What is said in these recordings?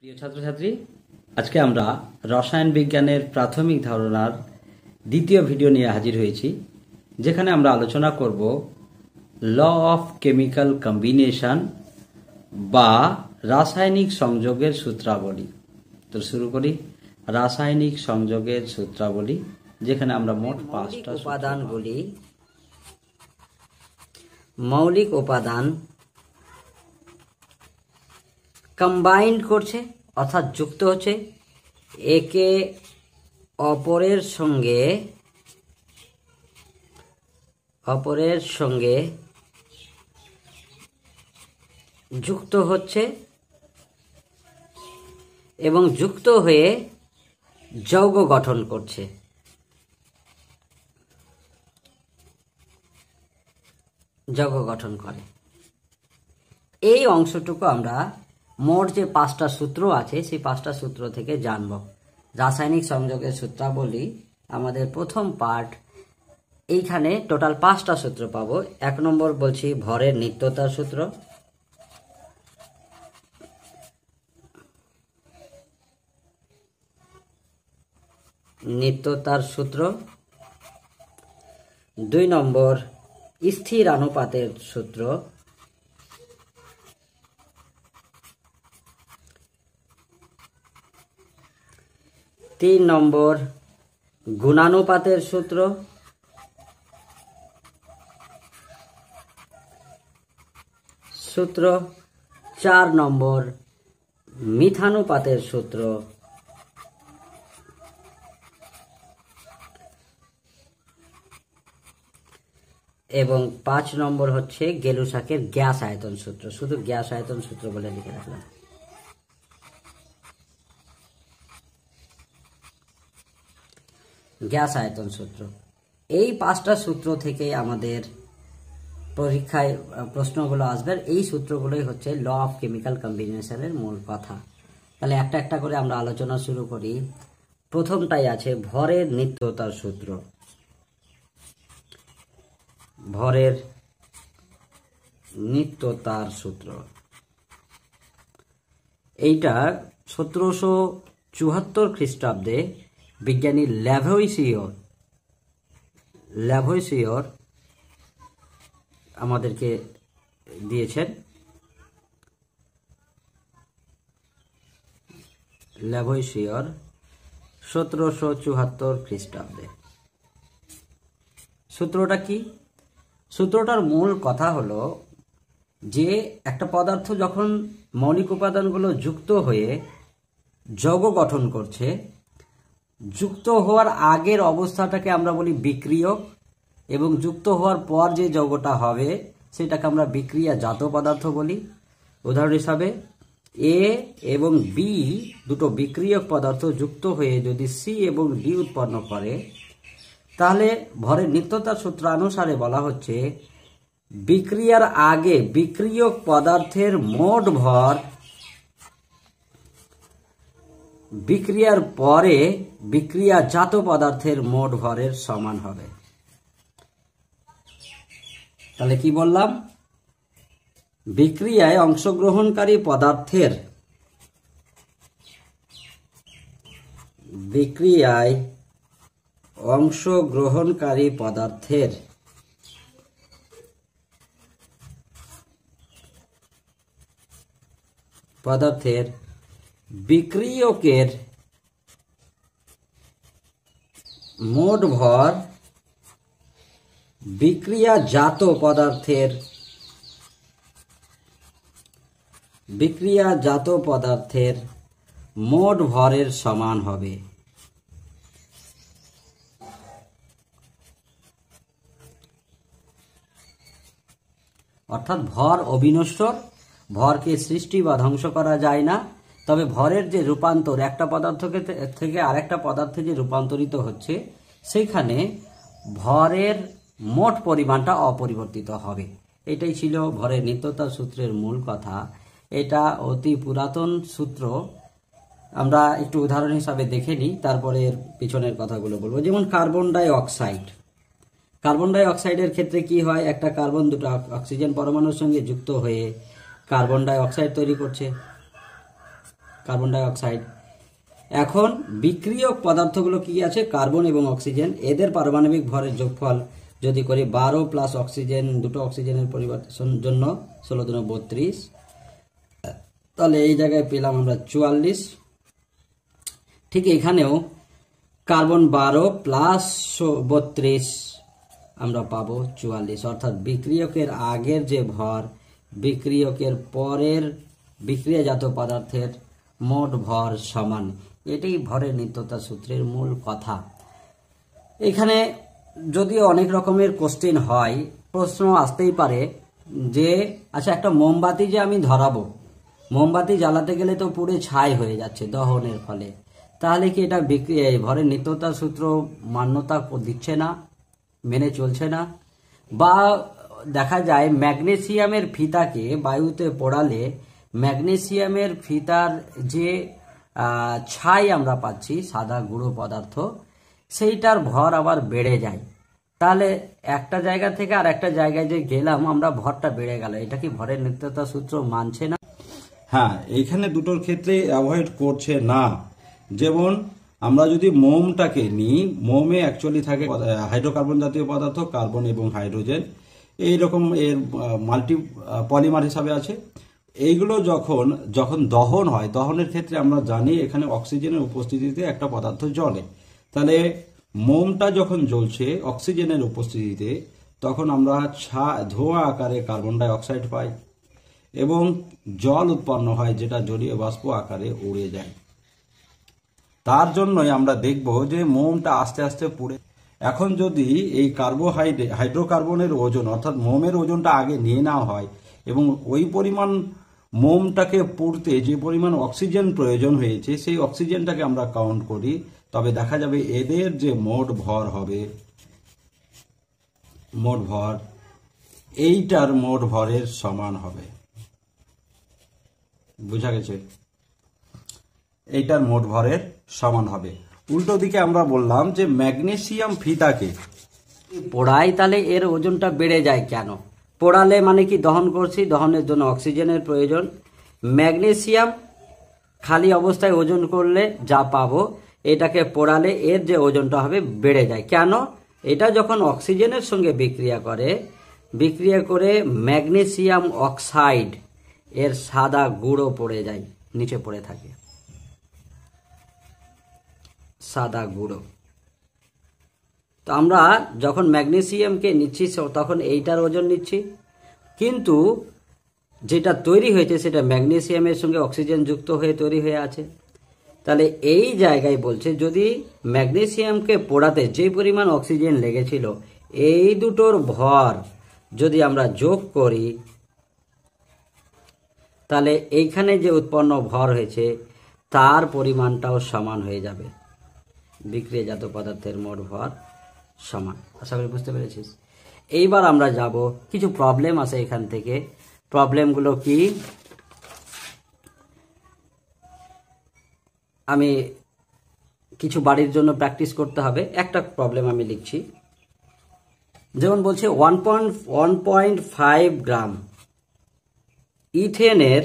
প্রিয় ছাত্রছাত্রী, আজকে আমরা রসায়ন বিজ্ঞানের প্রাথমিক ধারণার দ্বিতীয় ভিডিও নিয়ে হাজির হয়েছি, যেখানে আমরা আলোচনা করব ল অফ কেমিক্যাল কম্বিনেশন বা রাসায়নিক সংযোগের সূত্রাবলী। তো শুরু করি রাসায়নিক সংযোগের সূত্রাবলী, যেখানে আমরা মোট 5টা উপাদানগুলি মৌলিক উপাদান কম্বাইন্ড করছে অর্থাৎ যুক্ত হচ্ছে একে অপরের সঙ্গে যুক্ত হচ্ছে এবং যুক্ত হয়ে যৌগ গঠন করছে। যৌগ গঠন করে এই অংশটুকু আমরা মোট যে 5টা সূত্র আছে সেই 5টা সূত্র থেকে জানব। রাসায়নিক সংযোগের সূত্রাবলী আমাদের প্রথম পার্ট। এইখানে টোটাল 5টা সূত্র পাবো। 1 নম্বর বলছি ভরের নিত্যতার সূত্র, নিত্যতার সূত্র। 2 নম্বর স্থির আনুপাতের সূত্র। 3 নম্বর গুণানুপাতের সূত্র। 4 নম্বর মিথানুপাতের সূত্র। এবং 5 নম্বর হচ্ছে গেলুসাকের গ্যাস আয়তন সূত্র। শুধু গ্যাস আয়তন সূত্র বলে লিখে রাখলাম। গ্যাস আয়তন সূত্র। এই 5টা সূত্র থেকে আমাদের পরীক্ষায় প্রশ্নগুলো আসবে। এই সূত্রগুলোই হচ্ছে ল অফ কেমিক্যাল কম্বিনেশনের মূল কথা। তাহলে একটা একটা করে আমরা আলোচনা শুরু করি। প্রথমটাই আছে ভরের নিত্যতার সূত্র। ভরের নিত্যতার সূত্র এইটা 1774 খ্রিস্টাব্দে বিজ্ঞানী ল্যাভোইসিয়র আমাদেরকে দিয়েছেন। ল্যাভোইসিয়র 1774 খ্রিস্টাব্দে। সূত্রটা কি? সূত্রটার মূল কথা হলো যে একটা পদার্থ যখন মৌলিক উপাদানগুলো যুক্ত হয়ে যৌগ গঠন করছে, যুক্ত হওয়ার আগের অবস্থাটাকে আমরা বলি বিক্রিয়ক, এবং যুক্ত হওয়ার পর যে যৌগটা হবে সেটাকে আমরা বিক্রিয়াজাত পদার্থ বলি। উদাহরণ হিসাবে এ এবং বি দুটো বিক্রিয়ক পদার্থ যুক্ত হয়ে যদি সি এবং ডি উৎপন্ন করে, তাহলে ভরের নিত্যতার সূত্র অনুসারে বলা হচ্ছে বিক্রিয়ার আগে বিক্রিয়ক পদার্থের মোট ভর বিক্রিয়ার পরে বিক্রিয়াজাত পদার্থের মোট ভরের সমান হবে। তাহলে কি বললাম? বিক্রিয়ায় অংশগ্রহণকারী পদার্থের বিক্রিয়কের মোট ভর বিক্রিয়াজাত পদার্থের মোট ভরের সমান হবে। অর্থাৎ ভর অবিনশ্বর, ভরকে সৃষ্টি বা ধ্বংস করা যায় না। তবে ভরের যে রূপান্তর, একটা পদার্থ থেকে আরেকটা পদার্থে যে রূপান্তরিত হচ্ছে, সেখানে ভরের মোট পরিমাণটা অপরিবর্তিত হবে। এটাই ছিল ভরের নিত্যতার সূত্রের মূল কথা। এটা অতি পুরাতন সূত্র। আমরা একটু উদাহরণ হিসাবে দেখে নিই, তারপরে পিছনের কথাগুলো বলবো। যেমন carbon die oxide. Carbon die অক্সাইডের ক্ষেত্রে কি হয়, একটা কার্বন দুটো অক্সিজেন পরমাণুর সঙ্গে যুক্ত হয়ে কার্বন ডাই অক্সাইড তৈরি করছে। Carbon die oxide. এখন বিক্রিয়ক পদার্থগুলো কি আছে, কার্বন এবং অক্সিজেন, এদের পারমাণবিক ভরের যোগফল যদি করি 12 প্লাস অক্সিজেন, দুটো অক্সিজেনের পরিবর্তন জন্য 16 × 32, তাহলে এই জায়গায় পেলাম আমরা 44। ঠিক এখানেও কার্বন 12 প্লাস 32 আমরা পাবো 44, অর্থাৎ বিক্রিয়কের আগের যে ভর বিক্রিয়কের পরের বিক্রিয়াজাত পদার্থের মোট ভর সমান। এটাই ভরের নিত্যতা সূত্রের মূল কথা। এখানে যদিও অনেক রকমের কোশ্চেন হয়, প্রশ্ন আসতেই পারে যে আচ্ছা একটা মোমবাতি যে আমি ধরাবো, মোমবাতি জ্বালাতে গেলে তো পুরো ছাই হয়ে যাচ্ছে দহনের ফলে, তাহলে কি এটা ভরের নিত্যতা সূত্র মান্যতা দিচ্ছে না, মেনে চলছে না? বা দেখা যায় ম্যাগনেসিয়ামের ফিতাকে বায়ুতে পোড়ালে ম্যাগনেসিয়ামের ফিতার যে ছাই আমরা পাচ্ছি, সাদা গুঁড়ো পদার্থ, সেইটার ভর আবার বেড়ে যায়। তাহলে একটা জায়গা থেকে আর একটা জায়গায় যে গেলাম আমরা, ভরটা বেড়ে গেল, এটা কি ভরের নিত্যতা সূত্র মানছে না? হ্যাঁ, এইখানে দুটোর ক্ষেত্রে অ্যাভয়েড করছে না। যেমন আমরা যদি মোমটাকে নিই, মোমে অ্যাকচুয়ালি থাকে হাইড্রোকার্বন জাতীয় পদার্থ, কার্বন এবং হাইড্রোজেন, এইরকম এর মাল্টি পলিমার হিসাবে আছে। এইগুলো যখন যখন দহন হয়, দহনের ক্ষেত্রে আমরা জানি এখানে অক্সিজেনের উপস্থিতিতে একটা পদার্থ জ্বলে। তাহলে মোমটা যখন জ্বলছে অক্সিজেনের উপস্থিতিতে, তখন আমরা ধোঁয়া আকারে কার্বন ডাই অক্সাইড পাই এবং জল উৎপন্ন হয়, যেটা জলীয় বাষ্প আকারে উড়ে যায়। তার জন্যই আমরা দেখব যে মোমটা আস্তে আস্তে পুড়ে। এখন যদি এই হাইড্রোকার্বনের ওজন অর্থাৎ মোমের ওজনটা আগে নিয়ে নেওয়া হয় এবং ওই পরিমাণ মোমটাকে পুড়তে যে পরিমাণ অক্সিজেন প্রয়োজন হয়েছে সেই অক্সিজেনটাকে আমরা কাউন্ট করি, তবে দেখা যাবে এদের যে মোট ভর হবে, মোট ভর এইটার মোট ভরের সমান হবে। বুঝা গেছে? এইটার মোট ভরের সমান হবে। উল্টো দিকে আমরা বললাম যে ম্যাগনেসিয়াম ফিতাকে পোড়াই, তাহলে এর ওজনটা বেড়ে যায় কেন? পোড়ালে মানে কি দহন করছি, দহনের জন্য অক্সিজেনের প্রয়োজন। ম্যাগনেসিয়াম খালি অবস্থায় ওজন করলে যা পাবো, এটাকে পোড়ালে এর যে ওজনটা হবে বেড়ে যায় কেন? এটা যখন অক্সিজেনের সঙ্গে বিক্রিয়া করে ম্যাগনেসিয়াম অক্সাইড এর সাদা গুঁড়ো পড়ে যায়, নিচে পড়ে থাকে সাদা গুঁড়ো। তো আমরা যখন ম্যাগনেসিয়ামকে নিচ্ছি তখন এইটার ওজন নিচ্ছি, কিন্তু যেটা তৈরি হয়েছে সেটা ম্যাগনেসিয়ামের সঙ্গে অক্সিজেন যুক্ত হয়ে তৈরি হয়ে আছে। তাহলে এই জায়গায় বলছে যদি ম্যাগনেসিয়ামকে পোড়াতে যে পরিমাণ অক্সিজেন লেগেছিল, এই দুটোর ভর যদি আমরা যোগ করি, তাহলে এইখানে যে উৎপন্ন ভর হয়েছে তার পরিমাণটাও সমান হয়ে যাবে, বিক্রিয়াজাত পদার্থের মোট ভর সমান। আশা করি বুঝতে পেরেছিস। এইবার আমরা যাব, কিছু প্রবলেম আছে এখান থেকে। প্রবলেমগুলো কি আমি কিছু বাড়ির জন্য প্র্যাকটিস করতে হবে। একটা প্রবলেম আমি লিখছি, যেমন বলছে 1.5 গ্রাম ইথেনের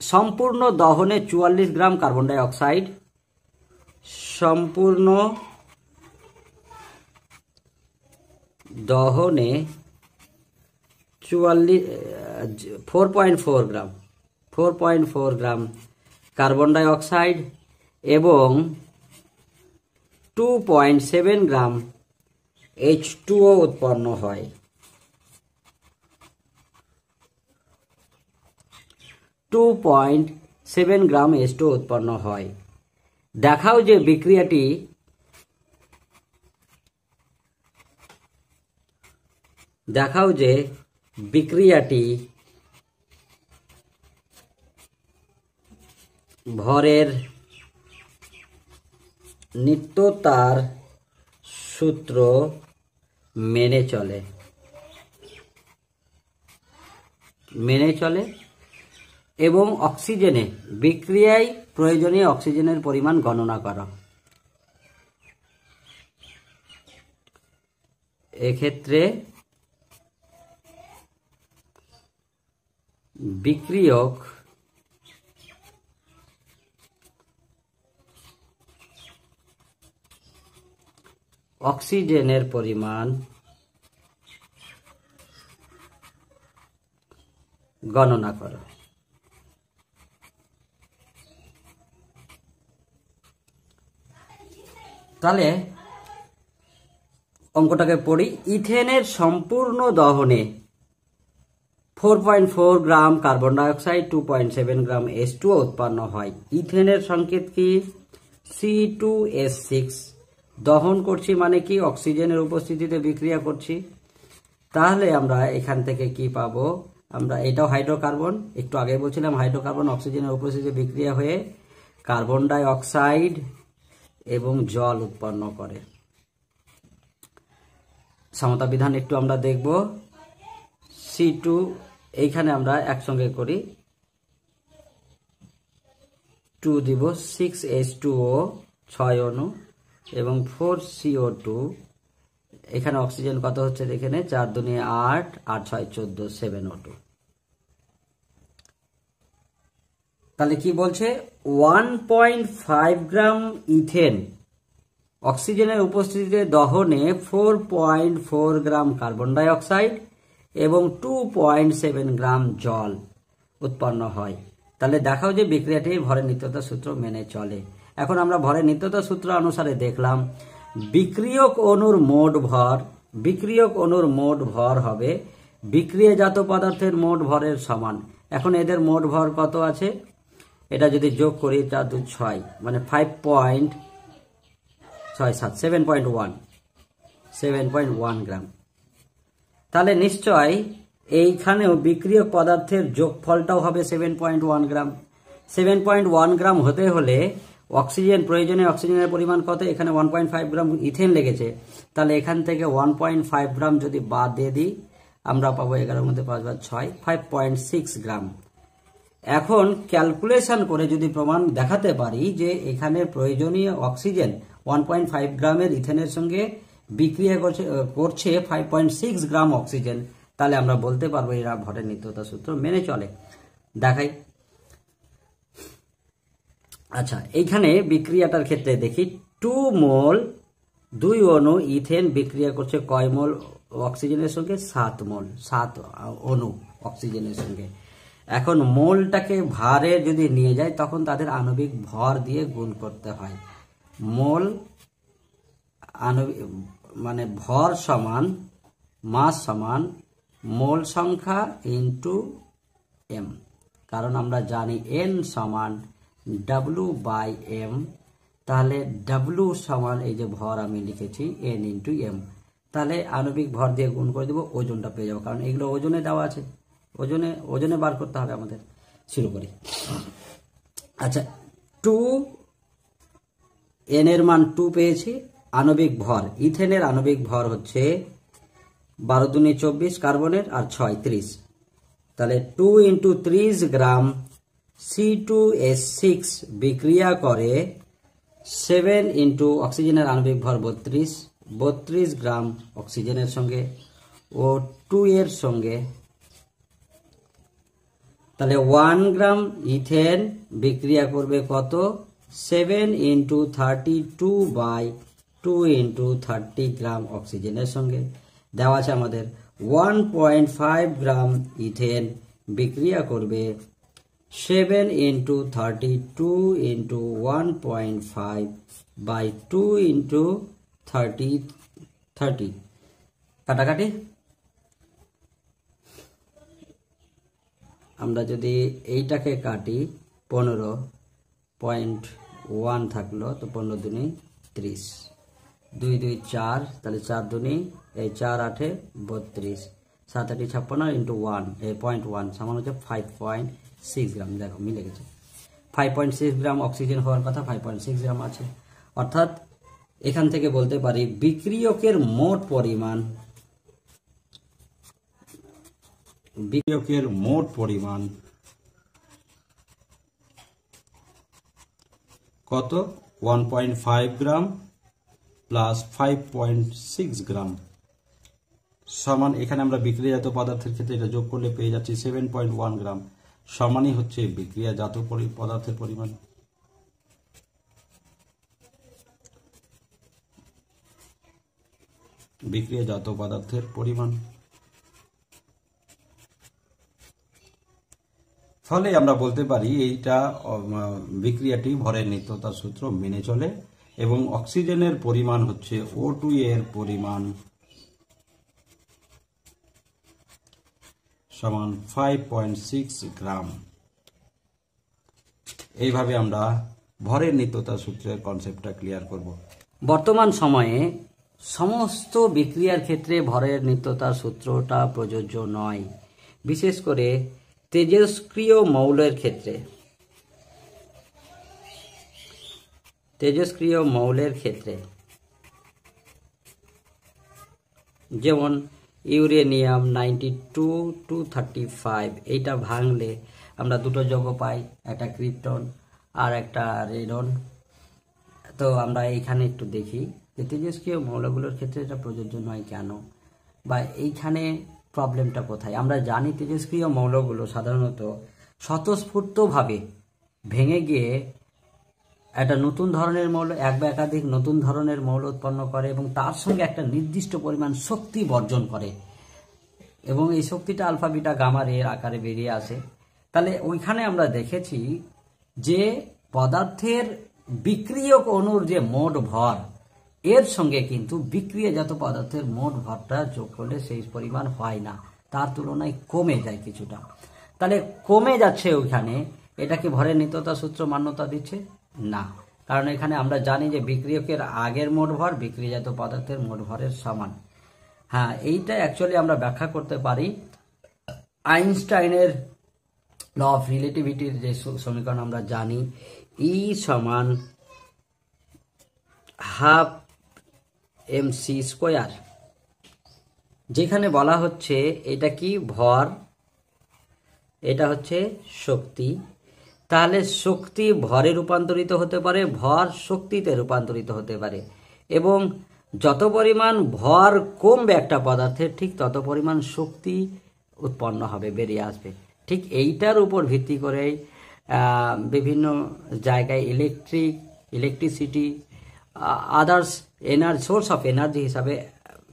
সম্পূর্ণ দহনে 44 গ্রাম কার্বন ডাই অক্সাইড, সম্পূর্ণ দহনে 4.4 গ্রাম কার্বন ডাই অক্সাইড এবং 2.7 গ্রাম H2O উৎপন্ন হয়। 2.7 গ্রাম H2O উৎপন্ন হয়। দেখাও যে বিক্রিয়াটি ভরের নিত্যতার সূত্র মেনে চলে এবং অক্সিজেনে বিক্রিয়ায় প্রয়োজনীয় অক্সিজেনের পরিমাণ গণনা করা। এক্ষেত্রে বিক্রিয়ক অক্সিজেনের পরিমাণ গণনা করো। তাহলে অঙ্কটাকে পড়ি। ইথেনের সম্পূর্ণ দহনে 4.4 গ্রাম কার্বন ডাইঅক্সাইড, 2.7 গ্রাম H2O উৎপন্ন হয়। ইথেনের সংকেত কি? C2H6। দহন করছি মানে কি? অক্সিজেনের উপস্থিতিতে বিক্রিয়া করছি। তাহলে আমরা এখান থেকে কি পাবো? আমরা এটাও হাইড্রোকার্বন, একটু আগে বলছিলাম হাইড্রোকার্বন অক্সিজেনের উপস্থিতিতে বিক্রিয়া হয়ে কার্বন ডাই অক্সাইড এবং জল উৎপন্ন করে। সমতা বিধান একটু আমরা দেখব। C2 এইখানে আমরা একসঙ্গে করি, 2 দিব, 6H2O 6 অণু এবং 4CO2। এখানে অক্সিজেন কত হচ্ছে এখানে? 4 দুনি 8, 8 6 14, 7O2। তাহলে কি বলছে? 1.5 গ্রাম ইথেন অক্সিজেনের উপস্থিতিতে দহনে 4.4 গ্রাম কার্বন ডাই অক্সাইড এবং 2.7 গ্রাম জল উৎপন্ন হয়। তাহলে দেখাও যে বিক্রিয়াটি ভরের নিত্যতা সূত্র মেনে চলে। এখন আমরা ভরের নিত্যতা সূত্র অনুসারে দেখলাম বিক্রিয়ক অণুর মোট ভর হবে বিক্রিয়াজাত পদার্থের মোট ভরের সমান। এখন এদের মোট ভর কত আছে? এটা যদি যোগ করি 4 2 6 মানে 7.1 গ্রাম। তাহলে নিশ্চয় এইখানেও বিক্রিয়ক পদার্থের যোগফলটাও হবে 7.1 গ্রাম। 7.1 গ্রাম হতে হলে অক্সিজেন প্রয়োজনে অক্সিজেনের পরিমাণ কত? এখানে 1.5 গ্রাম ইথেন লেগেছে। তাহলে এখান থেকে 1.5 গ্রাম যদি বাদ দিয়ে দিই আমরা পাবো 11 মধ্যে 5 বার 6, 5.6 গ্রাম। এখন ক্যালকুলেশন করে যদি প্রমাণ দেখাতে পারি যে এখানে প্রয়োজনীয় অক্সিজেন 1.5 গ্রামের ইথেনের সঙ্গে বিক্রিয়া করছে 5.6 গ্রাম অক্সিজেন, তাহলে আমরা বলতে পারবো এরা ভরের নিত্যতা সূত্র মেনে চলে। দেখাই। আচ্ছা, এইখানে বিক্রিয়াটার ক্ষেত্রে দেখি 2 মোল 2 অণু ইথেন বিক্রিয়া করছে কয় মোল অক্সিজেনের সঙ্গে? 7 মোল, 7 অণু অক্সিজেনের সঙ্গে। এখন মোলটাকে ভারে যদি নিয়ে যায় তখন তাদের আণবিক ভর দিয়ে গুণ করতে হয়। মোল মানে ভর সমান মাস সমান মোল সংখ্যা ইন্টু এম, কারণ আমরা জানি এন সমান W/m। তাহলে W সমান এই যে ভর আমি লিখেছি N ইন্টু এম, তাহলে আণবিক ভর দিয়ে গুণ করে দেবো, ওজনটা পেয়ে যাবো, কারণ এগুলো ওজনে দেওয়া আছে। ওজনে বার করতে হবে আমাদের। শুরু করি। আচ্ছা, 2 N এর মান 2 পেয়েছি। আণবিক ভর ইথেনের আণবিক ভর হচ্ছে 12 দুনি 24 কার্বনের আর 6 30। তাহলে 2 ইন্টু 30 গ্রাম C2H6 বিক্রিয়া করে 7 ইন্টু অক্সিজেনের আণবিক ভর 32 গ্রাম অক্সিজেনের সঙ্গে ও 2 এর সঙ্গে। তাহলে 1 গ্রাম ইথেন বিক্রিয়া করবে কত? 7 ইন্টু 32/2 ইন্টু 30 গ্রাম অক্সিজেনের সঙ্গে। দেওয়া আছে আমাদের 1.5 গ্রাম ইথেন বিক্রিয়া করবে 7 ইন্টু 32 ইন্টু 1.5/2 ইন্টু 30। কাটাকাটি। আমরা যদি এইটাকে কাটি 15.1 থাকলো, তো 15 দুনি 30, 2 2 4, তাহলে 4 দুনি এই 4 8 32, 7 8 56 ইন্টু 1 0.1 সমান হচ্ছে 5.6 গ্রাম। দেখো মিলে গেছে। 5.6 গ্রাম অক্সিজেন হওয়ার কথা, 5.6 গ্রাম আছে। অর্থাৎ এখান থেকে বলতে পারি বিক্রিয়কের মোট পরিমাণ কত? 1.5 গ্রাম প্লাস 5.6 গ্রাম সমান, এখানে আমরা বিক্রিয়াজাত পদার্থের ক্ষেত্রে এটা যোগ করলে পেয়ে যাচ্ছি 7.1 গ্রাম, সমানই হচ্ছে বিক্রিয়াজাত পদার্থের পরিমাণ। বিক্রিয়াজাত পদার্থের পরিমাণ। ফলে আমরা বলতে পারি এইটা বিক্রিয়াটি ভরের নিত্যতার সূত্র মেনে চলে এবং অক্সিজেনের পরিমাণ হচ্ছে O2 এর পরিমাণ সমান 5.6 গ্রাম। এইভাবে আমরা ভরের নিত্যতা সূত্রের কনসেপ্টটা ক্লিয়ার করব। বর্তমান সময়ে সমস্ত বিক্রিয়ার ক্ষেত্রে ভরের নিত্যতার সূত্রটা প্রযোজ্য নয়, বিশেষ করে তেজস্ক্রিয় মৌলের ক্ষেত্রে। তেজস্ক্রিয় মৌলের ক্ষেত্রে যেমন ইউরেনিয়াম 92-235, এইটা ভাঙলে আমরা দুটো যৌগ পাই, একটা ক্রিপ্টন আর একটা রেডন। তো আমরা এইখানে একটু দেখি যে তেজস্ক্রিয় মৌলগুলোর ক্ষেত্রে এটা প্রযোজ্য নয় কেন, বা এইখানে প্রবলেমটা কোথায়। আমরা জানি তেজস্ক্রিয় মৌলগুলো সাধারণত স্বতঃস্ফূর্তভাবে ভেঙে গিয়ে একটা নতুন ধরনের মৌল, এক বা একাধিক নতুন ধরনের মৌল উৎপন্ন করে এবং তার সঙ্গে একটা নির্দিষ্ট পরিমাণ শক্তি বর্জন করে, এবং এই শক্তিটা আলফা বিটা গামা রে আকারে বেরিয়ে আসে। তাহলে ওইখানে আমরা দেখেছি যে পদার্থের বিক্রিয়ক অণুর যে মোট ভর, এর সঙ্গে কিন্তু বিক্রিয়াজাত পদার্থের মোট ভরটা যোগ করলে সেই পরিমাণ হয় না, তার তুলনায় কমে যায় কিছুটা। তাহলে কমে যাচ্ছে ওইখানে, এটা কি ভরের নিত্যতা সূত্র মান্যতা দিচ্ছে? না, কারণ এখানে আমরা জানি যে বিক্রিয়কের আগের মোট ভর বিক্রিয়াজাত পদার্থের মোট ভরের সমান। হ্যাঁ, এইটা অ্যাকচুয়ালি আমরা ব্যাখ্যা করতে পারি আইনস্টাইনের ল অফ রিলেটিভিটির যে সমীকরণ আমরা জানি, ই সমান হাফ mc স্কোয়ার, যেখানে বলা হচ্ছে এটা কি ভর, এটা হচ্ছে শক্তি। তাহলে শক্তি ভরে রূপান্তরিত হতে পারে, ভর শক্তিতে রূপান্তরিত হতে পারে, এবং যত পরিমাণ ভর কমবে একটা পদার্থের, ঠিক তত পরিমাণ শক্তি উৎপন্ন হবে, বেরিয়ে আসবে। ঠিক এইটার উপর ভিত্তি করে বিভিন্ন জায়গায় electricity, others source of energy হিসাবে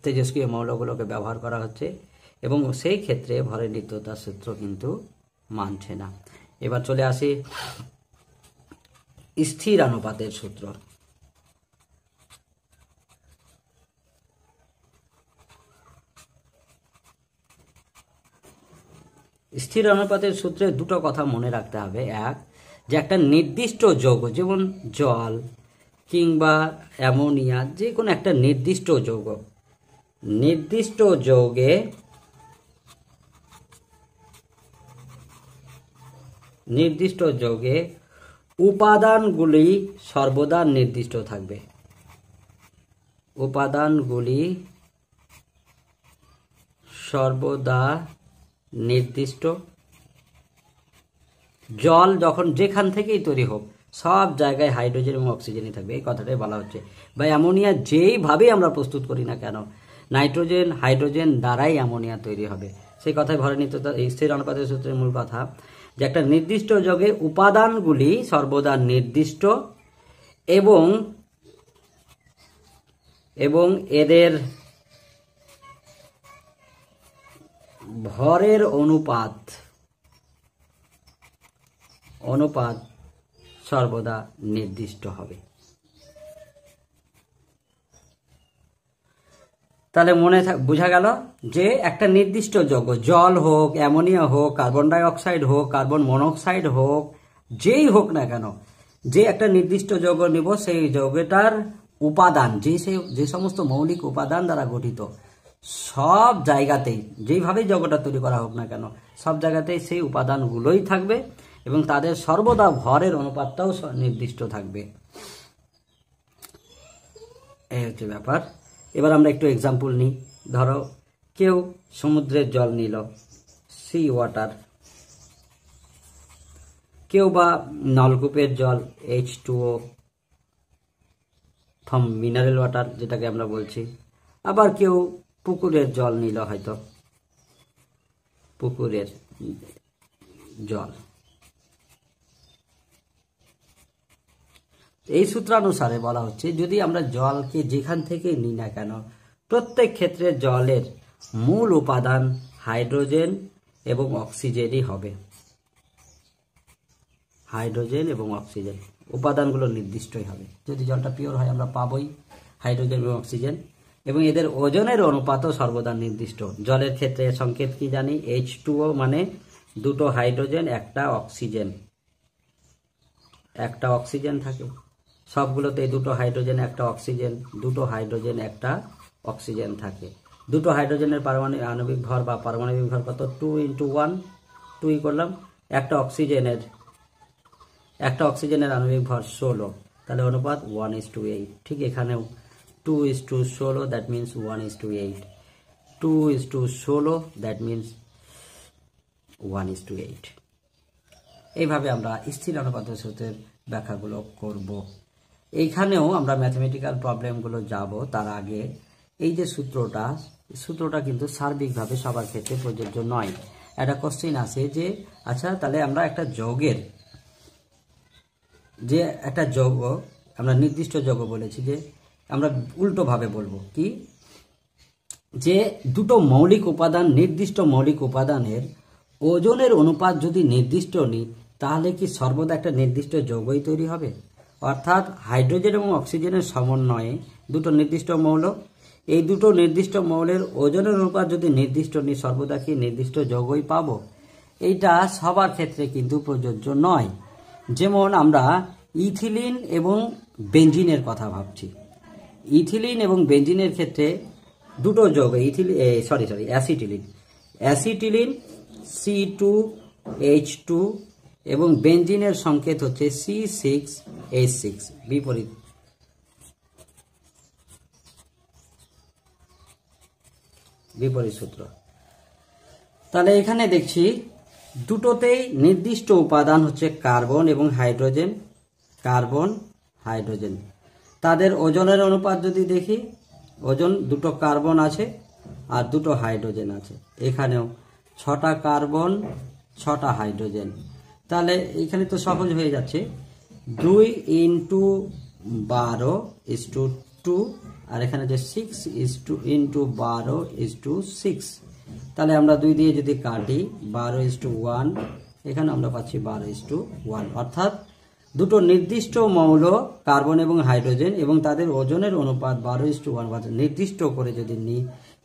তেজস্ক্রিয় মৌলগুলোকে ব্যবহার করা হচ্ছে, এবং সেই ক্ষেত্রে ভরের নিত্যতার সূত্র কিন্তু মানছে না। এবার চলে আসি স্থির অনুপাতের সূত্র। স্থির অনুপাতের সূত্রে দুটো কথা মনে রাখতে হবে। এক, যে একটা নির্দিষ্ট যৌগ, যেমন জল কিংবা অ্যামোনিয়া, যে কোনো একটা নির্দিষ্ট যৌগে উপাদানগুলি সর্বদা নির্দিষ্ট থাকবে। উপাদানগুলি সর্বদা নির্দিষ্ট। জল যখন যেখান থেকেই তৈরি হোক, সব জায়গায় হাইড্রোজেন এবং অক্সিজেনই থাকবে, এই কথাটাই বলা হচ্ছে। বা অ্যামোনিয়া যেইভাবে আমরা প্রস্তুত করি না কেন, নাইট্রোজেন হাইড্রোজেন দ্বারাই অ্যামোনিয়া তৈরি হবে। সেই কথাই ভরের নিত্যতা স্থির অনুপাতের সূত্রের মূল কথা, যে একটা নির্দিষ্ট যৌগে উপাদানগুলি সর্বদা নির্দিষ্ট এবং এদের ভরের অনুপাত সর্বদা নির্দিষ্ট হবে। তাহলে বোঝা গেল যে একটা নির্দিষ্ট যৌগ, জল হোক, অ্যামোনিয়া হোক, কার্বন ডাই অক্সাইড হোক, কার্বন মনোক্সাইড হোক, যেই হোক না কেন, যে একটা নির্দিষ্ট যৌগ নিব, সেই যৌগটার উপাদান, যে সমস্ত মৌলিক উপাদান দ্বারা গঠিত, সব জায়গাতেই যেইভাবেই যৌগটা তৈরি করা হোক না কেন, সব জায়গাতেই সেই উপাদানগুলোই থাকবে এবং তাদের সর্বদা ভরের অনুপাতটাও নির্দিষ্ট থাকবে। এই হচ্ছে ব্যাপার। এবার আমরা একটু এক্সাম্পল নিই। ধরো কেউ সমুদ্রের জল নিল, সি ওয়াটার, কেউ বা নলকূপের জল H2O ফ্রম মিনারেল ওয়াটার যেটাকে আমরা বলছি, আবার কেউ পুকুরের জল নিল, হয়তো পুকুরের জল। এই সূত্রানুসারে বলা হচ্ছে যদি আমরা জলকে যেখান থেকে নিই না কেন, প্রত্যেক ক্ষেত্রে জলের মূল উপাদান হাইড্রোজেন এবং অক্সিজেনই হবে। হাইড্রোজেন এবং অক্সিজেন উপাদানগুলো নির্দিষ্টই হবে। যদি জলটা পিওর হয় আমরা পাবোই হাইড্রোজেন এবং অক্সিজেন, এবং এদের ওজনের অনুপাতও সর্বদা নির্দিষ্ট। জলের ক্ষেত্রে সংকেত কি জানি, H2O মানে দুটো হাইড্রোজেন একটা অক্সিজেন, একটা অক্সিজেন থাকে সবগুলোতে, দুটো হাইড্রোজেন একটা অক্সিজেন, দুটো হাইড্রোজেন একটা অক্সিজেন থাকে। দুটো হাইড্রোজেনের পারমাণবিক আণবিক ভর বা পারমাণবিক ভর কত, 2 × 1, 2 করলাম। একটা অক্সিজেনের আণবিক ভর 16, তাহলে অনুপাত 1:8। ঠিক এখানেও 2:16, দ্যাট মিনস 1:8। 2:16, that means 1:8। এইভাবে আমরা স্থির অনুপাতের সূত্রের ব্যাখ্যাগুলো করব। এইখানেও আমরা ম্যাথমেটিক্যাল প্রবলেমগুলো যাব, তার আগে এই যে সূত্রটা কিন্তু সার্বিকভাবে সবার ক্ষেত্রে প্রযোজ্য নয়। একটা কোশ্চেন আসে যে আচ্ছা তাহলে আমরা একটা যৌগের যে একটা যৌগ, আমরা নির্দিষ্ট যৌগ বলেছি, যে আমরা উল্টোভাবে বলবো কি, যে দুটো মৌলিক উপাদান, নির্দিষ্ট মৌলিক উপাদানের ওজনের অনুপাত যদি নির্দিষ্ট নিই, তাহলে কি সর্বদা একটা নির্দিষ্ট যৌগই তৈরি হবে? অর্থাৎ হাইড্রোজেন এবং অক্সিজেনের সমন্বয়ে দুটো নির্দিষ্ট মৌল, এই দুটো নির্দিষ্ট মৌলের ওজনের অনুপাত যদি নির্দিষ্ট নিই, সর্বদা কি নির্দিষ্ট যৌগই পাবো? এইটা সবার ক্ষেত্রে কিন্তু প্রযোজ্য নয়। যেমন আমরা ইথিলিন এবং বেঞ্জিনের কথা ভাবছি। ইথিলিন এবং বেঞ্জিনের ক্ষেত্রে দুটো যৌগ, অ্যাসিটিলিন C2H2 এবং বেঞ্জিনের সংকেত হচ্ছে C6H6, বিপরীত সূত্র। তাহলে এখানে দেখছি দুটোতেই নির্দিষ্ট উপাদান হচ্ছে কার্বন এবং হাইড্রোজেন। তাদের ওজনের অনুপাত যদি দেখি, ওজন দুটো কার্বন আছে আর দুটো হাইড্রোজেন আছে। এখানেও 6টা কার্বন 6টা হাইড্রোজেন। তাহলে এখানে তো সহজ হয়ে যাচ্ছে, 2 × 12:2, আর এখানে যে 6 × 12:6। তাহলে আমরা 2 দিয়ে যদি কাটি 12:1, এখানে আমরা পাচ্ছি 12:1। অর্থাৎ দুটো নির্দিষ্ট মৌল কার্বন এবং হাইড্রোজেন এবং তাদের ওজনের অনুপাত 12:1 নির্দিষ্ট করে যদি নিই,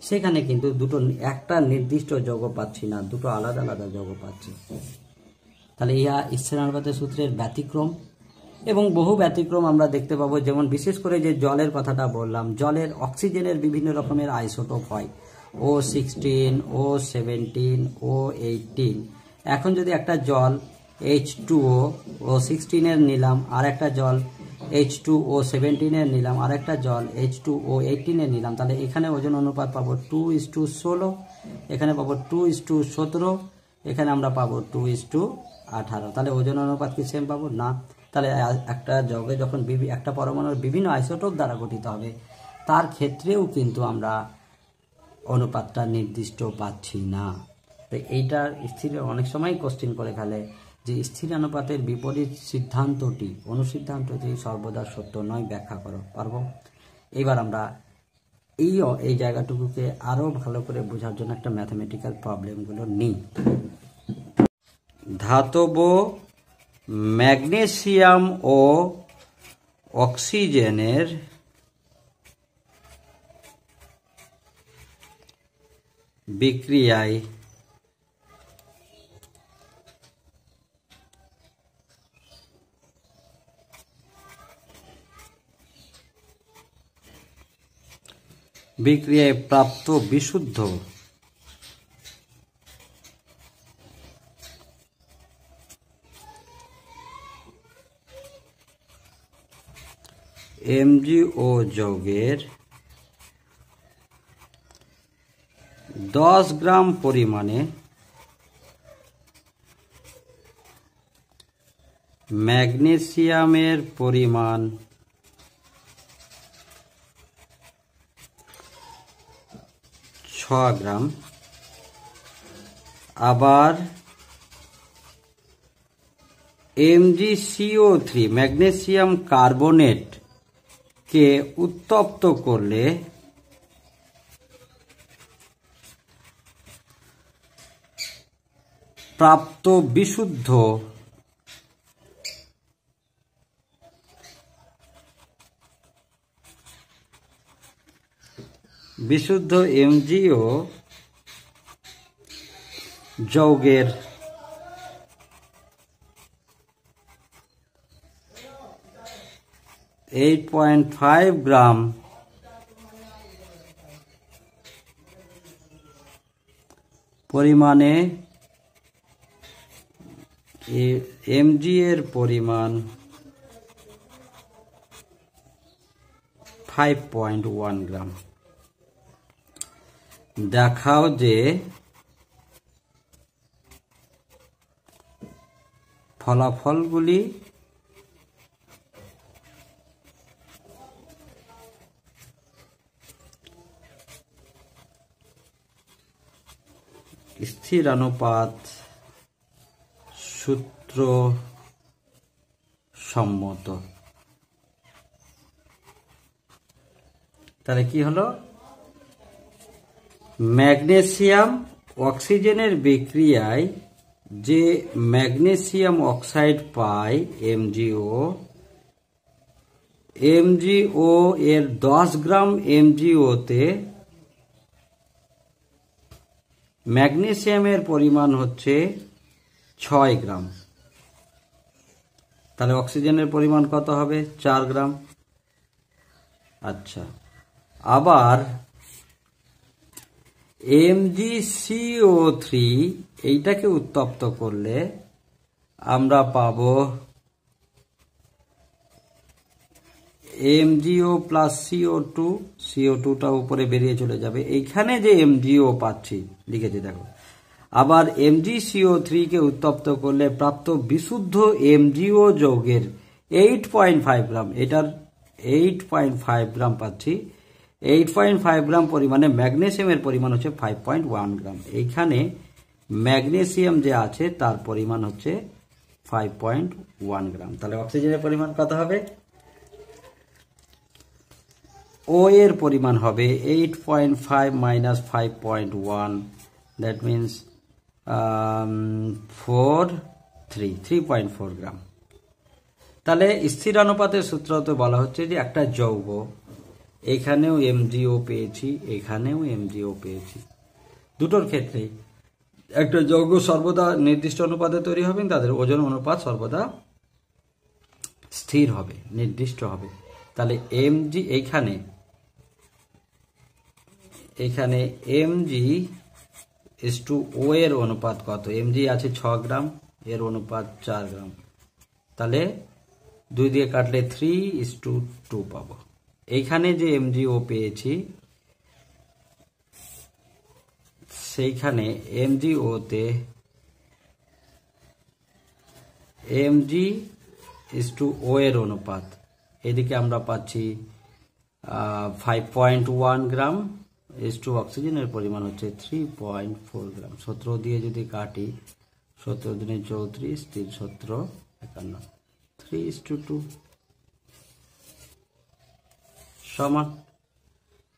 সেখানে কিন্তু দুটো একটা নির্দিষ্ট যৌগ পাচ্ছি না, দুটো আলাদা আলাদা যৌগ পাচ্ছি। তাহলে ইহা স্থির অনুপাতের সূত্রের ব্যতিক্রম, এবং বহু ব্যতিক্রম আমরা দেখতে পাবো। যেমন বিশেষ করে যে জলের কথাটা বললাম, জলের অক্সিজেনের বিভিন্ন রকমের আইসোটোপ হয়, O16, O17, O18। এখন যদি একটা জল H2O O16 এর নিলাম, আর একটা জল H2O17 এর নিলাম, আর একটা জল H2O18 এর নিলাম, তাহলে এখানে ওজন অনুপাত পাবো 2:16, এখানে পাবো 2:17, এখানে আমরা পাবো 2:18। তাহলে ওজন অনুপাত কি সেম পাবো না? তাহলে একটা যৌগে যখন একটা পরমাণুর বিভিন্ন আইসোটোপ দ্বারা গঠিত হবে, তার ক্ষেত্রেও কিন্তু আমরা অনুপাতটা নির্দিষ্ট পাচ্ছি না। তো এইটার স্থির অনেক সময় কোশ্চেন করে ফেলে যে স্থির অনুপাতের বিপরীত সিদ্ধান্তটি, অনুসিদ্ধান্তটি সর্বদা সত্য নয়, ব্যাখ্যা পারবো। এবার আমরা এই জায়গাটুকুকে আরো ভালো করে বোঝার জন্য একটা ম্যাথমেটিক্যাল প্রবলেমগুলো নিই। ধাতব ম্যাগনেসিয়াম ও অক্সিজেনের বিক্রিয়ায় প্রাপ্ত বিশুদ্ধ MgO যৌগের 10 গ্রাম পরিমাণে ম্যাগনেসিয়ামের পরিমাণ 6 গ্রাম। আবার MgCO3 ম্যাগনেসিয়াম কার্বনেট কে উত্তপ্ত করলে প্রাপ্ত বিশুদ্ধ MgO যৌগের 8.5 গ্রাম পরিমাণে Mg এর পরিমাণ 5.1 গ্রাম। দেখাও যে ফলাফলগুলি স্থিরানুপাত সূত্র সম্মত। তাহলে কি হলো, ম্যাগনেসিয়াম অক্সিজেনের বিক্রিয়ায় যে ম্যাগনেসিয়াম অক্সাইড পায় MgO এর 10 গ্রাম MgO তে ম্যাগনেসিয়ামের পরিমাণ হচ্ছে 6 গ্রাম। তাহলে অক্সিজেনের পরিমাণ কত হবে? 4 গ্রাম। আচ্ছা, আবার MgCO3 এইটাকে উত্তপ্ত করলে আমরা পাবো MgO প্লাস CO2, CO2টা উপরে বেরিয়ে চলে যাবে। এইখানে যে MgO পাচ্ছি লিখেছি দেখো। আবার MgCO3 কে উত্তপ্ত করলে প্রাপ্ত বিশুদ্ধ MgO যৌগের 8.5 গ্রাম, এটার 8.5 গ্রাম পাচ্ছি। 8.5 গ্রাম পরিমাণে ম্যাগনেসিয়ামের পরিমাণ হচ্ছে 5.1 গ্রাম। এইখানে ম্যাগনেসিয়াম যে আছে তার পরিমাণ হচ্ছে 5.1 গ্রাম। তাহলে অক্সিজেনের পরিমাণ কত হবে? ও এর পরিমাণ হবে 8.5 মাইনাস 5.1, দ্যাট মিনস 3.4 গ্রাম। তাহলে স্থিরানুপাতের সূত্রতে বলা হচ্ছে যে একটা যৌগ, এখানেও MgO পেয়েছি, এখানেও MgO পেয়েছি, দুটোর ক্ষেত্রেই একটা যৌগ সর্বদা নির্দিষ্ট অনুপাতে তৈরি হবে, তাদের ওজন অনুপাত সর্বদা স্থির হবে, নির্দিষ্ট হবে। তাহলে এখানে Mg/O এর অনুপাত কত? Mg আছে 6 গ্রাম, এর অনুপাত 4 গ্রাম। তাহলে 2 দিয়ে কাটলে 3:2 পাবো। এইখানে যে MgO পেয়েছি সেইখানে MgO তে Mg/O এর অনুপাত, এদিকে আমরা পাচ্ছি 5.1 গ্রাম, অক্সিজেনের পরিমাণ হচ্ছে 3.4 গ্রাম। 17 দিয়ে যদি কাটি, 17 দিনে 34, 3 17 51, 3:2 সমান।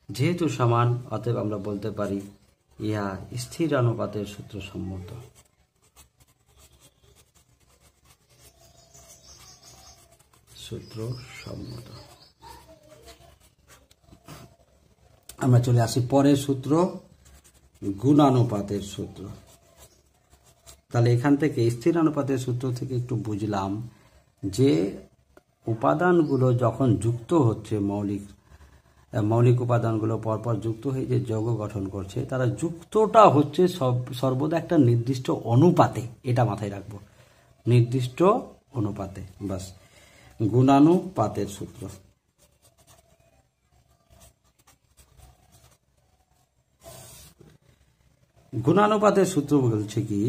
যেহেতু সমান, অতএব আমরা বলতে পারি ইহা স্থিরানুপাতের সূত্র সম্মত। আমরা চলে আসি পরের সূত্র, গুণানুপাতের সূত্র। তাহলে এখান থেকে স্থিরানুপাতের সূত্র থেকে একটু বুঝলাম যে উপাদানগুলো যখন যুক্ত হচ্ছে, মৌলিক উপাদানগুলো পরপর যুক্ত হয়ে যে যৌগ গঠন করছে, তারা যুক্তটা হচ্ছে সর্বদা একটা নির্দিষ্ট অনুপাতে, এটা মাথায় রাখবো, নির্দিষ্ট অনুপাতে। বাস, গুণানুপাতের সূত্র। গুণানুপাতের সূত্র বলছে কি,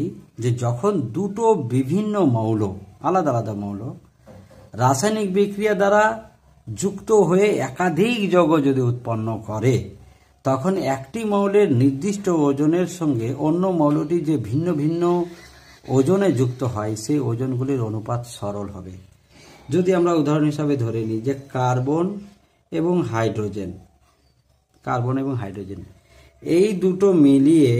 যে যখন দুটো বিভিন্ন মৌল, আলাদা আলাদা মৌল রাসায়নিক বিক্রিয়া দ্বারা যুক্ত হয়ে একাধিক যৌগ যদি উৎপন্ন করে, তখন একটি মৌলের নির্দিষ্ট ওজনের সঙ্গে অন্য মৌলটি যে ভিন্ন ভিন্ন ওজনে যুক্ত হয় সেই ওজনগুলির অনুপাত সরল হবে। যদি আমরা উদাহরণ হিসাবে ধরে নিই যে কার্বন এবং হাইড্রোজেন, এই দুটো মিলিয়ে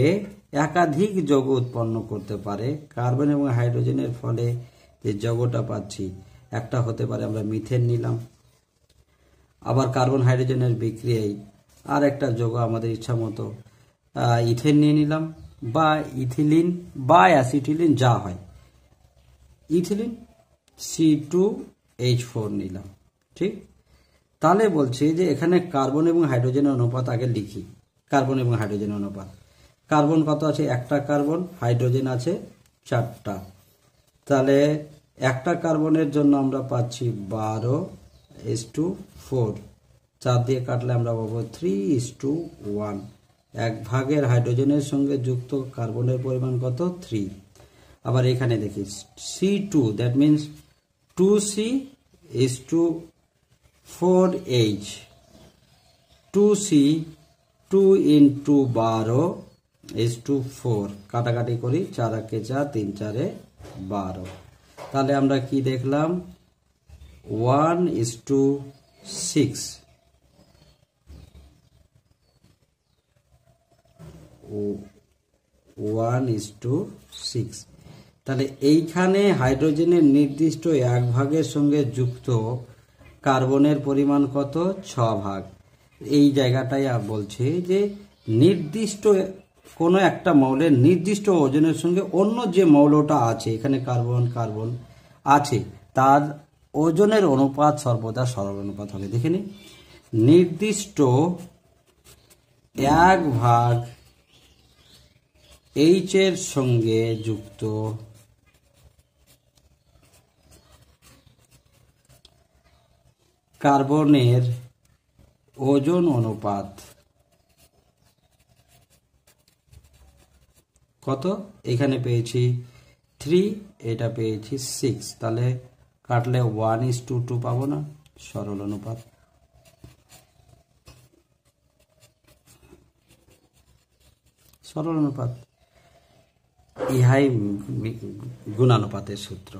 একাধিক যৌগ উৎপন্ন করতে পারে। কার্বন এবং হাইড্রোজেনের ফলে যে যৌগটা পাচ্ছি, একটা হতে পারে আমরা মিথেন নিলাম, আবার কার্বন হাইড্রোজেনের বিক্রিয়ায় আর একটা যৌগ আমাদের ইচ্ছা মতো ইথেন নিয়ে নিলাম, বা ইথিলিন বা অ্যাসিটিলিন যা হয়, ইথিলিন C2H4 নিলাম। ঠিক, তাহলে বলছি যে এখানে কার্বন এবং হাইড্রোজেনের অনুপাত আগে লিখি। কার্বন এবং হাইড্রোজেনের অনুপাত, কার্বন কত আছে? একটা কার্বন, হাইড্রোজেন আছে 4টা। তাহলে একটা কার্বনের জন্য আমরা পাচ্ছি 12:4, 4 দিয়ে কাটলে আমরা পাবো 3:1। 1 ভাগের হাইড্রোজেনের সঙ্গে যুক্ত কার্বনের পরিমাণ কত? 3। আবার এখানে দেখি C2, that means 2C:4H, 2C 2 × 12:4, কাটাকাটি করি, 4 × 4, 3 × 4 12। তাহলে আমরা কি দেখলাম? 1:6, 1:6। তাহলে এইখানে হাইড্রোজেনের নির্দিষ্ট 1 ভাগের সঙ্গে যুক্ত কার্বনের পরিমাণ কত? 6 ভাগ। এই জায়গাটাই বলছে যে নির্দিষ্ট কোনো একটা মৌলের নির্দিষ্ট ওজনের সঙ্গে অন্য যে মৌলটা আছে, এখানে কার্বন আছে, তার ওজনের অনুপাত সর্বদা সরল অনুপাত হবে। দেখে নিই, নির্দিষ্ট 1 ভাগ H এর সঙ্গে যুক্ত কার্বনের ওজন অনুপাত কত? এখানে পেয়েছি 3, এটা পেয়েছি 6, তাহলে কাটলে 1:2 পাবো না? সরল অনুপাত। সরল অনুপাত, ইহাই গুণানুপাতের সূত্র।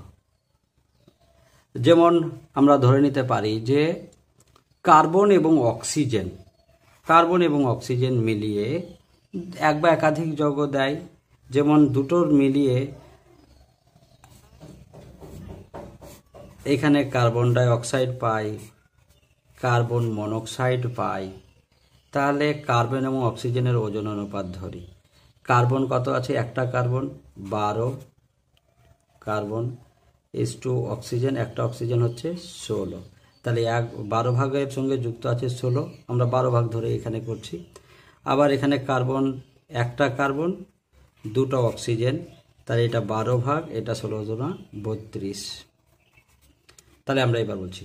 যেমন আমরা ধরে নিতে পারি যে কার্বন এবং অক্সিজেন মিলিয়ে এক বা একাধিক যৌগ দেয়। যেমন দুটোর মিলিয়ে এখানে কার্বন ডাই অক্সাইড পাই, কার্বন মনোক্সাইড পাই। তাহলে কার্বন এবং অক্সিজেনের ওজন অনুপাত ধরি। কার্বন কত আছে? একটা কার্বন 12 কার্বন H2 অক্সিজেন, একটা অক্সিজেন হচ্ছে 16। তাহলে 12 ভাগের সঙ্গে যুক্ত আছে 16, আমরা 12 ভাগ ধরে এখানে করছি। আবার এখানে কার্বন, একটা কার্বন, 2টা অক্সিজেন, তাহলে এটা 12 ভাগ, এটা 16 32। তাহলে আমরা এবার বলছি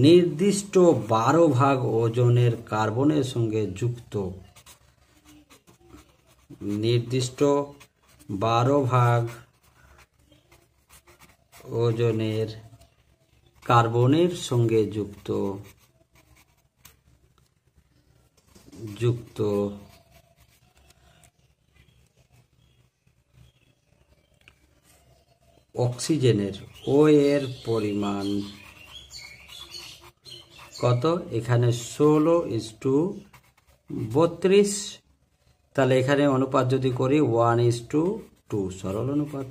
নির্দিষ্ট 12 ভাগ ওজনের কার্বনের সঙ্গে যুক্ত, নির্দিষ্ট 12 ভাগ ওজনের কার্বনের সঙ্গে যুক্ত অক্সিজেনের ও এর পরিমাণ কত? এখানে 16:32। তাহলে এখানে অনুপাত যদি করি 1:2, সরল অনুপাত।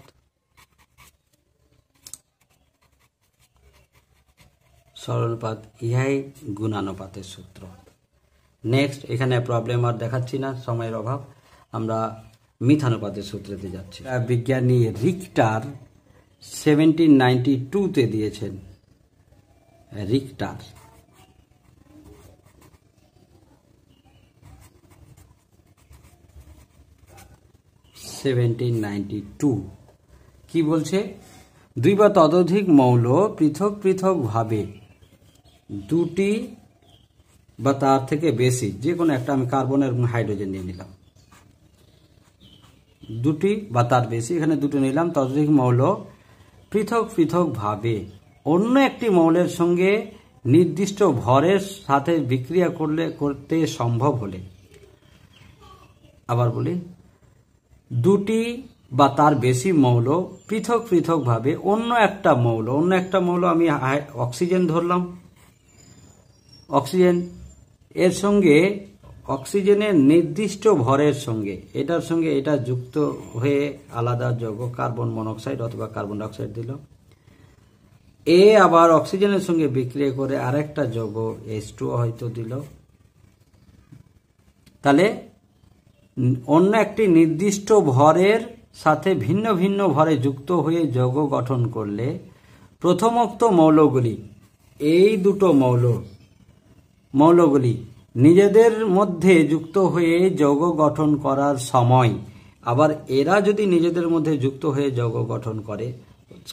ইহাই গুণানুপাতের সূত্র। নেক্সট, এখানে প্রবলেম আর দেখাচ্ছি না, সময়ের অভাব, আমরা মিথানুপাতের সূত্রেতে যাচ্ছি। বিজ্ঞানী রিক্টার 1792-তে দিয়েছেন। রিক্টার 1792 কি বলছে? 2 বা ততোধিক মৌল পৃথক পৃথক ভাবে 2টি বা তার থেকে বেশি, যে কোনো একটা, আমি কার্বন এবং হাইড্রোজেন নিয়ে নিলাম, 2টি বা তার বেশি, এখানে 2টি নিলাম, ততোধিক মৌল পৃথক পৃথক ভাবে অন্য একটি মৌলের সঙ্গে নির্দিষ্ট ভরের সাথে বিক্রিয়া করতে সম্ভব হলে আবার বলি, দুটি বা তার বেশি মৌল পৃথক পৃথকভাবে অন্য একটা মৌল আমি অক্সিজেন ধরলাম, অক্সিজেন এর সঙ্গে অক্সিজেনের নির্দিষ্ট ভরের সঙ্গে এটার সঙ্গে এটা যুক্ত হয়ে আলাদা যৌগ কার্বন মনোক্সাইড অথবা কার্বন ডাইঅক্সাইড দিল। এ আবার অক্সিজেনের সঙ্গে বিক্রিয়া করে আরেকটা যৌগ H2O হয়তো দিল। তাহলে অন্য একটি নির্দিষ্ট ভরের সাথে ভিন্ন ভিন্ন ভরে যুক্ত হয়ে যৌগ গঠন করলে প্রথমোক্ত মৌলগুলি, এই দুটো মৌলগুলি নিজেদের মধ্যে যুক্ত হয়ে যৌগ গঠন করার সময় আবার এরা যদি নিজেদের মধ্যে যুক্ত হয়ে যৌগ গঠন করে,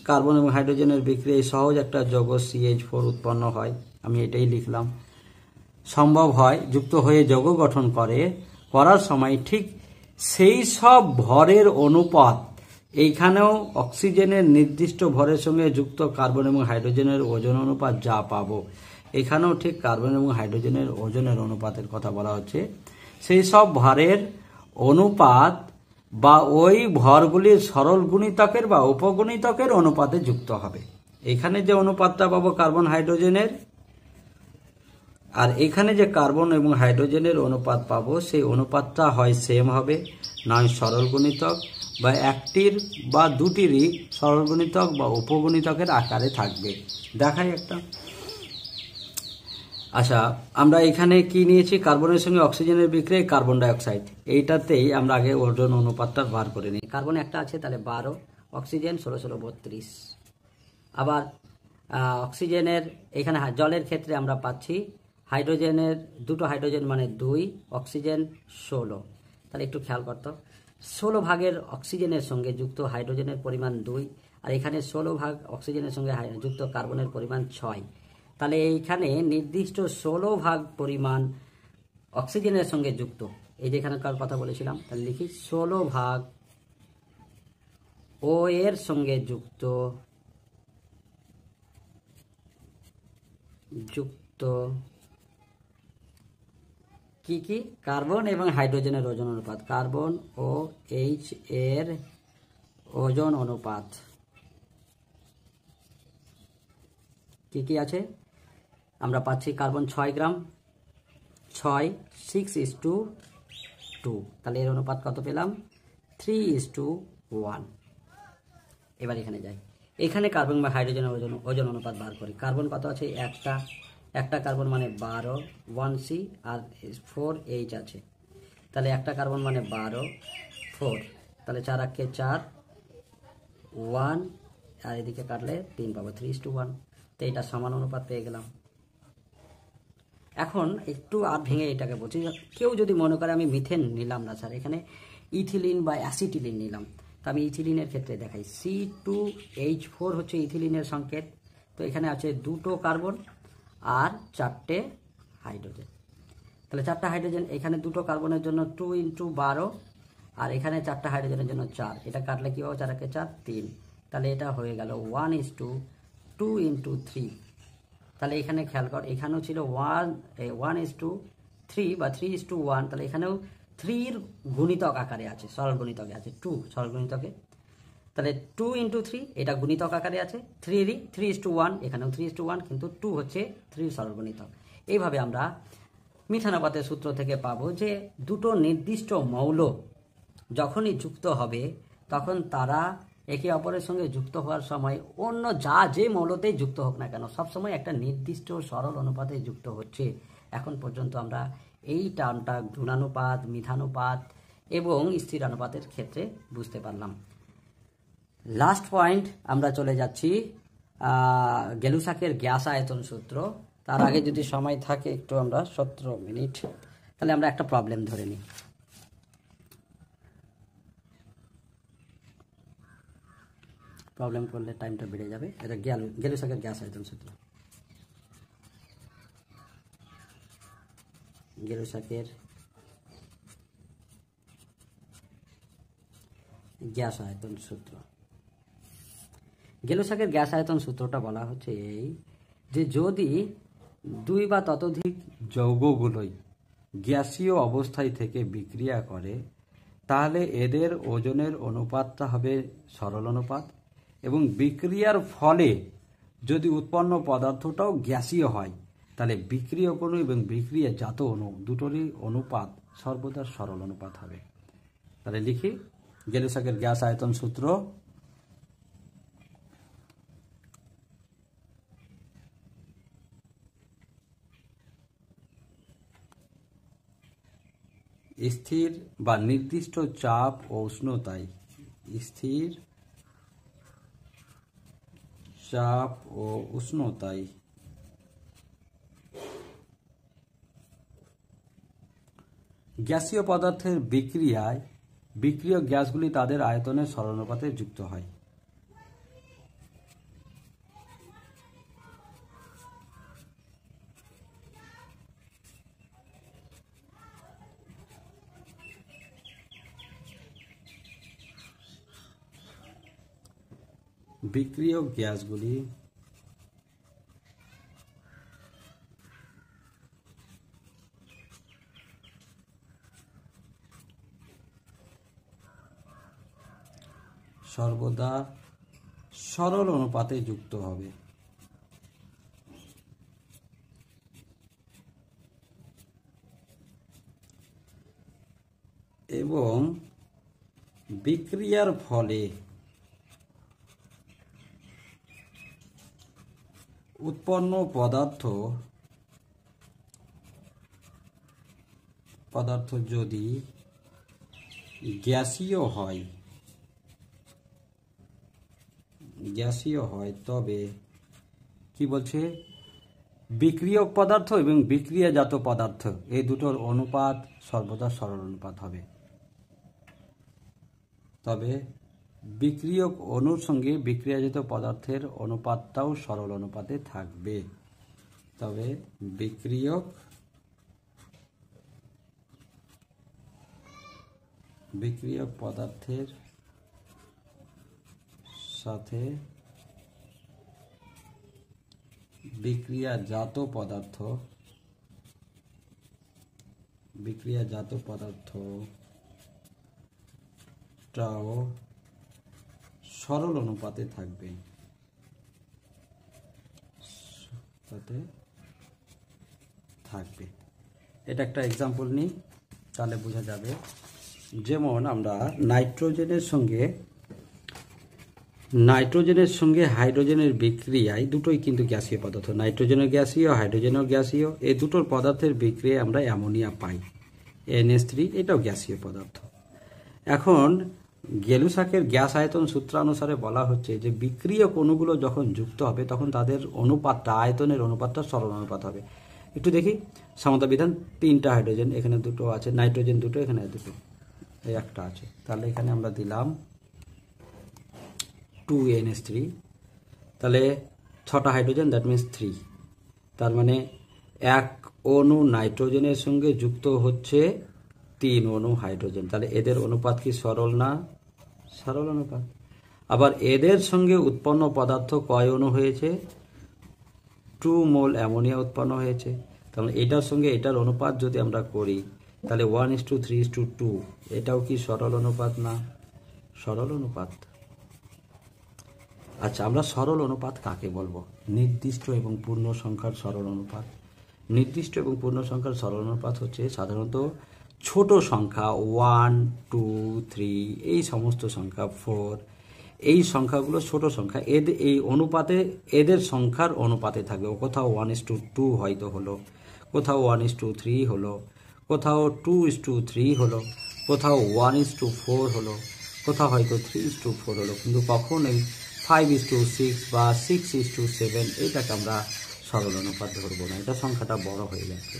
কার্বন এবং হাইড্রোজেনের বিক্রিয়ায় সহজ একটা যৌগ CH4 উৎপন্ন হয়, আমি এটাই লিখলাম, সম্ভব হয় যুক্ত হয়ে যৌগ গঠন করার সময় ঠিক সেই সব ভরের অনুপাত এইখানেও অক্সিজেনের নির্দিষ্ট ভরের সঙ্গে যুক্ত কার্বন এবং হাইড্রোজেনের ওজন অনুপাত যা পাবো, এখানেও ঠিক কার্বন এবং হাইড্রোজেনের ওজনের অনুপাতের কথা বলা হচ্ছে। সেই সব ভরের অনুপাত বা ওই ভরগুলির সরল গুণিতকের বা উপগুণিতকের অনুপাতে যুক্ত হবে। এখানে যে অনুপাতটা পাবো কার্বন হাইড্রোজেনের, আর এখানে যে কার্বন এবং হাইড্রোজেনের অনুপাত পাবো, সেই অনুপাতটা হয় সেম হবে, নয় সরল গুণিতক বা একটির বা দুটিরই সরল গুণিতক বা উপগুণিতকের আকারে থাকবে। দেখাই একটা। আচ্ছা, আমরা এখানে কি নিয়েছি? কার্বনের সঙ্গে অক্সিজেনের বিক্রিয়ায় কার্বন ডাইঅক্সাইড, এইটাতেই আমরা আগে ওজন অনুপাতটা বার করে নিই। কার্বন একটা আছে, তাহলে 12, অক্সিজেন 16 32। আবার অক্সিজেনের এখানে জলের ক্ষেত্রে আমরা পাচ্ছি হাইড্রোজেনের দুটো হাইড্রোজেন মানে 2, অক্সিজেন 16। তাহলে একটু খেয়াল করতো, 16 ভাগের অক্সিজেনের সঙ্গে যুক্ত হাইড্রোজেনের পরিমাণ 2, আর এখানে 16 ভাগ অক্সিজেনের সঙ্গে যুক্ত কার্বনের পরিমাণ 6। তাহলে এইখানে নির্দিষ্ট 16 ভাগ পরিমাণ অক্সিজেনের সঙ্গে যুক্ত, এই যে এখানকার কথা বলেছিলাম, তাহলে লিখি 16 ভাগ ও এর সঙ্গে যুক্ত কি কি কার্বন এবং হাইড্রোজেনের ওজন অনুপাত, কার্বন ও H এর ওজন অনুপাত কি কি আছে? আমরা পাচ্ছি কার্বন 6 গ্রাম, 6 6:2। তাহলে এর অনুপাত কত পেলাম? 3:1। এবার এখানে যাই, এখানে কার্বন বা হাইড্রোজেনের ওজন অনুপাত বার করি। কার্বন কত আছে? একটা কার্বন মানে 12, 1C আর 4H আছে। তাহলে একটা কার্বন মানে 12, 4, তাহলে 4 আঁকে 4, 1 আর এদিকে কাটলে 3 পাবো, 3:1। তো এটা সমান অনুপাত পেয়ে গেলাম। এখন একটু আর ভেঙে এটাকে বলছি, কেউ যদি মনে করে আমি মিথেন নিলাম না স্যার, এখানে ইথিলিন বা অ্যাসিটিলিন নিলাম, তো আমি ইথিলিনের ক্ষেত্রে দেখাই। C2H4 হচ্ছে ইথিলিনের সংকেত। তো এখানে আছে 2টো কার্বন আর 4টে হাইড্রোজেন। তাহলে 4টা হাইড্রোজেন, এখানে 2টো কার্বনের জন্য 2 × 12 আর এখানে 4টা হাইড্রোজেনের জন্য 4। এটা কাটলে কি হবে? 4 একে 4, 3। তাহলে এটা হয়ে গেল 1:2 × 3। তাহলে এখানে খেয়াল কর, এখানেও ছিল 1:3 বা 3:1। তাহলে এখানেও 3 গুণিতক আকারে আছে, সরল গুণিতকে আছে 2 সরল গুণিতকে। তাহলে 2 × 3 এটা গুণিতক আকারে আছে, 3:1 এখানেও 3:1, কিন্তু 2 হচ্ছে 3 সরল গুণিতক। এইভাবে আমরা মিথানুপাতের সূত্র থেকে পাবো যে দুটো নির্দিষ্ট মৌল যখনই যুক্ত হবে তখন তারা একে অপরের সঙ্গে যুক্ত হওয়ার সময় অন্য যে মৌলতেই যুক্ত হোক না কেন সবসময় একটা নির্দিষ্ট সরল অনুপাতে যুক্ত হচ্ছে। এখন পর্যন্ত আমরা এই টার্মটা গুণানুপাত, মিথানুপাত এবং স্থিরানুপাতের ক্ষেত্রে বুঝতে পারলাম। লাস্ট পয়েন্ট আমরা চলে যাচ্ছি গেলুসাকের গ্যাস আয়তন সূত্র। তার আগে যদি সময় থাকে একটু আমরা 17 মিনিট, তাহলে আমরা একটা প্রবলেম ধরে নিই। প্রবলেম করলে টাইমটা বেড়ে যাবে। এটা গেলুসাকের গ্যাস আয়তন সূত্র। গেলুসাকের গ্যাস আয়তন সূত্র। গেলুসাকের গ্যাস আয়তন সূত্রটা বলা হচ্ছে এই যে যদি 2 বা ততোধিক যৌগগুলোই গ্যাসীয় অবস্থায় থেকে বিক্রিয়া করে তাহলে এদের ওজনের অনুপাতটা হবে সরল অনুপাত, এবং বিক্রিয়ার ফলে যদি উৎপন্ন পদার্থটাও গ্যাসীয় হয় তাহলে বিক্রিয়ক অণু এবং বিক্রিয়াজাত অণু দুটোরই অনুপাত সর্বদা সরল অনুপাত হবে। তাহলে লিখি গেলুসাকের গ্যাস আয়তন সূত্র। স্থির বা নির্দিষ্ট চাপ ও উষ্ণতায়, স্থির চাপ ও উষ্ণতায় গ্যাসীয় পদার্থের বিক্রিয়ায় বিক্রিয়ক গ্যাসগুলি তাদের আয়তনের সরলানুপাতে যুক্ত হয়। বিক্রিয়ক গ্যাসগুলি সর্বদা সরল অনুপাতে যুক্ত হবে। এবং বিক্রিয়ার ফলে উৎপন্ন পদার্থ যদি গ্যাসীয় হয় তবে কি বলছে, বিক্রিয়ক পদার্থ এবং বিক্রিয়াজাত পদার্থ এই দুটোর অনুপাত সর্বদা সরল অনুপাত হবে। তবে বিক্রিয়ক অণুর সঙ্গে বিক্রিয়াজাত পদার্থের অনুপাতটাও সরল অনুপাতে থাকবে। তবে বিক্রিয়ক পদার্থের সাথে বিক্রিয়াজাত পদার্থটাও সরল অনুপাতে থাকবে। এটা একটা এক্সাম্পল নিই, তাহলে বোঝা যাবে। যেমন আমরা নাইট্রোজেনের সঙ্গে হাইড্রোজেনের বিক্রিয়ায়, দুটোই কিন্তু গ্যাসীয় পদার্থ, নাইট্রোজেনের গ্যাসীয়, হাইড্রোজেনের গ্যাসীয়, এই দুটোর পদার্থের বিক্রিয়ায় আমরা অ্যামোনিয়া পাই, NH3, এটাও গ্যাসীয় পদার্থ। এখন গেলুসাকের গ্যাস আয়তন সূত্রানুসারে বলা হচ্ছে যে বিক্রিয়ক অণুগুলো যখন যুক্ত হবে তখন তাদের অনুপাতটা, আয়তনের অনুপাতটা সরল অনুপাত হবে। একটু দেখি সমতা বিধান, 3টা হাইড্রোজেন, এখানে 2টো আছে, নাইট্রোজেন 2টো, এখানে 2টো, এই একটা আছে। তাহলে এখানে আমরা দিলাম 2NH3, তাহলে 6টা হাইড্রোজেন, দ্যাট মিনস 3। তার মানে এক অণু নাইট্রোজেনের সঙ্গে যুক্ত হচ্ছে 3 অণু হাইড্রোজেন, তাহলে এদের অনুপাত কি সরল না? সরল অনুপাত। আবার এদের সঙ্গে উৎপন্ন পদার্থ কয় অণু হয়েছে? 2 মোল অ্যামোনিয়া উৎপন্ন হয়েছে। তাহলে এটার সঙ্গে এটার অনুপাত যদি আমরা করি তাহলে 1:3:2, এটাও কি সরল অনুপাত না? সরল অনুপাত। আচ্ছা, আমরা সরল অনুপাত কাকে বলবো? নির্দিষ্ট এবং পূর্ণ সংখ্যার সরল অনুপাত। নির্দিষ্ট এবং পূর্ণ সংখ্যার সরল অনুপাত হচ্ছে সাধারণত ছোট সংখ্যা 1, 2, 3, এই সমস্ত সংখ্যা, 4, এই সংখ্যাগুলো ছোট সংখ্যা, এই অনুপাতে, এদের সংখ্যার অনুপাতে থাকবে। কোথাও 1:2 হয়তো হলো, কোথাও 1:3 হলো, কোথাও 2:3 হলো, কোথাও 1:4 হলো, কোথাও হয়তো 3:4 হলো, কিন্তু কখনোই 5:6 বা 6:7 এটাকে আমরা সরল অনুপাত ধরবো না, এটা সংখ্যাটা বড় হয়ে যাচ্ছে।